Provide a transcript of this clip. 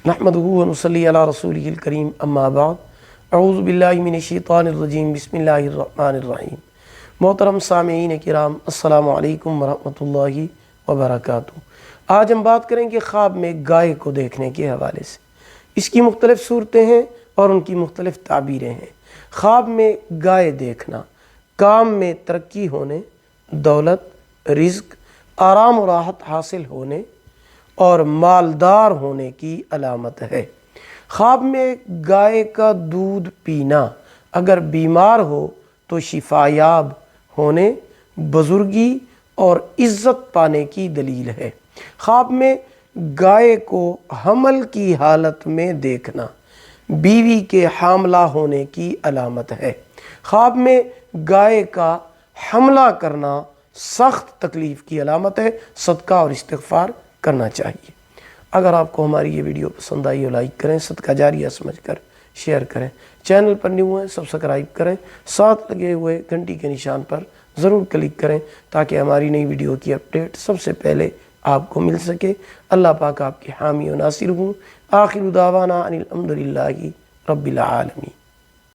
नहमदुहु व नुसल्ली अला रसूलिहिल करीम अम्मा बाद अऊज़ु बिल्लाहि मिनश शैतानिर रजीम बिस्मिल्लाहिर रहमानिर रहीम। मोहतरम सामीईन किराम अस्सलामु अलैकुम व रहमतुल्लाहि व बरकातुहू। आज हम बात करेंगे ख्वाब में गाय को देखने के हवाले से। इसकी मुख्तलिफ़ सूरतें हैं और उनकी मुख्तलिफ़ ताबीरें हैं। ख्वाब में गाय देखना काम में तरक्की होने, दौलत, रिज़्क, आराम और राहत हासिल होने और मालदार होने की अलामत है। ख्वाब में गाय का दूध पीना अगर बीमार हो तो शिफायाब होने, बुजुर्गी और इज़्ज़त पाने की दलील है। ख्वाब में गाय को हमल की हालत में देखना बीवी के हामला होने की अलामत है। ख्वाब में गाय का हमला करना सख्त तकलीफ़ की अलामत है। सदका और इस्तिग़फ़ार करना चाहिए। अगर आपको हमारी ये वीडियो पसंद आई हो लाइक करें, सदका जारिया समझकर शेयर करें। चैनल पर न्यू हैं सब्सक्राइब करें, साथ लगे हुए घंटी के निशान पर ज़रूर क्लिक करें ताकि हमारी नई वीडियो की अपडेट सबसे पहले आपको मिल सके। अल्लाह पाक आपके हामी और नासिर हूँ। आखिर दावाना अनिल हम्दुलिल्लाहि रब्बिल आलमीन।